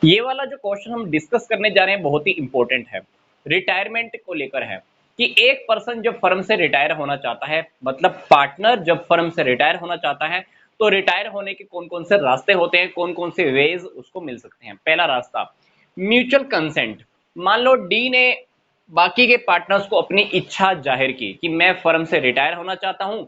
ये वाला जो क्वेश्चन हम डिस्कस करने जा रहे हैं बहुत ही इंपॉर्टेंट है। रिटायरमेंट को लेकर है कि एक पर्सन जब फर्म से रिटायर होना चाहता है, मतलब पार्टनर जब फर्म से रिटायर होना चाहता है, तो रिटायर होने के कौन कौन से रास्ते होते हैं, कौन कौन से वेज उसको मिल सकते हैं। पहला रास्ता म्यूचुअल कंसेंट। मान लो डी ने बाकी के पार्टनर्स को अपनी इच्छा जाहिर की कि मैं फर्म से रिटायर होना चाहता हूं,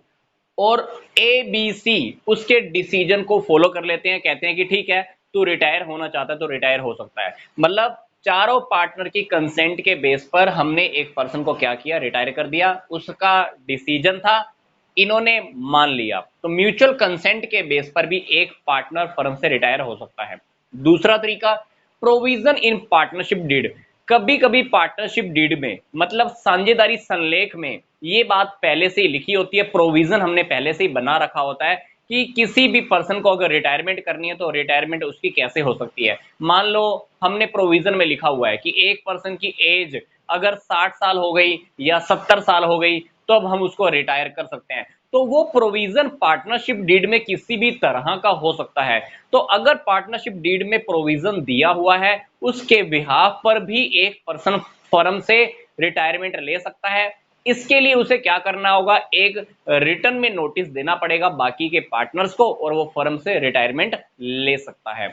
और ए बी सी उसके डिसीजन को फॉलो कर लेते हैं, कहते हैं कि ठीक है तू रिटायर होना चाहता है तो रिटायर हो सकता है। मतलब चारों पार्टनर की कंसेंट के बेस पर हमने एक पर्सन को क्या किया, रिटायर कर दिया। उसका डिसीजन था, इन्होंने मान लिया, तो म्यूचुअल कंसेंट के बेस पर भी एक पार्टनर फर्म से रिटायर हो सकता है। दूसरा तरीका प्रोविजन इन पार्टनरशिप डीड। कभी कभी पार्टनरशिप डीड में, मतलब साझेदारी संलेख में, ये बात पहले से ही लिखी होती है, प्रोविजन हमने पहले से ही बना रखा होता है कि किसी भी पर्सन को अगर रिटायरमेंट करनी है तो रिटायरमेंट उसकी कैसे हो सकती है। मान लो हमने प्रोविजन में लिखा हुआ है कि एक पर्सन की एज अगर 60 साल हो गई या 70 साल हो गई तो अब हम उसको रिटायर कर सकते हैं। तो वो प्रोविजन पार्टनरशिप डीड में किसी भी तरह का हो सकता है। तो अगर पार्टनरशिप डीड में प्रोविजन दिया हुआ है, उसके बिहाफ पर भी एक पर्सन फर्म से रिटायरमेंट ले सकता है। इसके लिए उसे क्या करना होगा, एक रिटर्न में नोटिस देना पड़ेगा बाकी के पार्टनर्स को, और वो फर्म से रिटायरमेंट ले सकता है।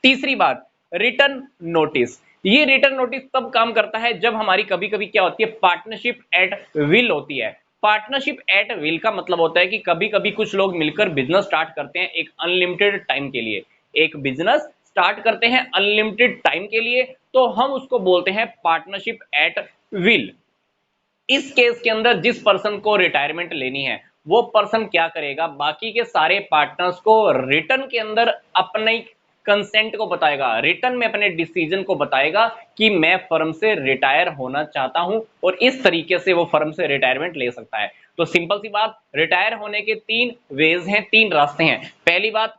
तीसरी बात रिटर्न नोटिस। ये रिटर्न नोटिस तब काम करता है जब हमारी कभी कभी क्या होती है, पार्टनरशिप एट विल होती है। पार्टनरशिप एट विल का मतलब होता है कि कभी कभी कुछ लोग मिलकर बिजनेस स्टार्ट करते हैं एक अनलिमिटेड टाइम के लिए। एक बिजनेस स्टार्ट करते हैं अनलिमिटेड टाइम के लिए, तो हम उसको बोलते हैं पार्टनरशिप एट विल। इस केस के अंदर जिस पर्सन को रिटायरमेंट लेनी है वो पर्सन क्या करेगा, बाकी के सारे पार्टनर्स को रिटर्न के अंदर अपने कंसेंट को बताएगा, रिटर्न में अपने डिसीजन को बताएगा कि मैं फर्म से रिटायर होना चाहता हूं, और इस तरीके से वो फर्म से रिटायरमेंट ले सकता है। तो सिंपल सी बात, रिटायर होने के तीन वेज हैं, तीन रास्ते हैं। पहली बात,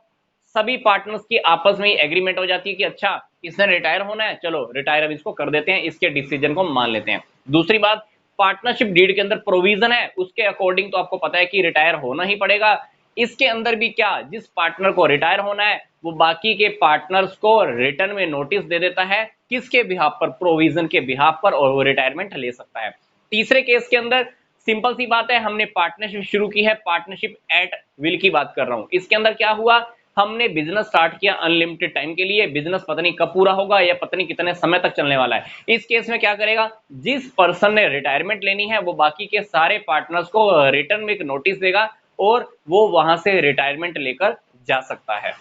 सभी पार्टनर्स की आपस में ही एग्रीमेंट हो जाती है कि अच्छा इसने रिटायर होना है, चलो रिटायर अब इसको कर देते हैं, इसके डिसीजन को मान लेते हैं। दूसरी बात, पार्टनरशिप डीड के अंदर प्रोविजन है, उसके अकॉर्डिंग तो आपको पता है कि रिटायर होना ही पड़ेगा। इसके अंदर भी क्या, जिस पार्टनर को रिटायर होना है वो बाकी के पार्टनर्स को रिटर्न में नोटिस दे देता है, किसके बिहाफ पर, प्रोविजन के बिहाफ पर, और वो रिटायरमेंट ले सकता है। तीसरे केस के अंदर सिंपल सी बात है, हमने पार्टनरशिप शुरू की है, पार्टनरशिप एट विल की बात कर रहा हूं। इसके अंदर क्या हुआ, हमने बिजनेस स्टार्ट किया अनलिमिटेड टाइम के लिए, बिजनेस पता नहीं कब पूरा होगा या पता नहीं कितने समय तक चलने वाला है। इस केस में क्या करेगा, जिस पर्सन ने रिटायरमेंट लेनी है वो बाकी के सारे पार्टनर्स को रिटर्न में एक नोटिस देगा, और वो वहां से रिटायरमेंट लेकर जा सकता है।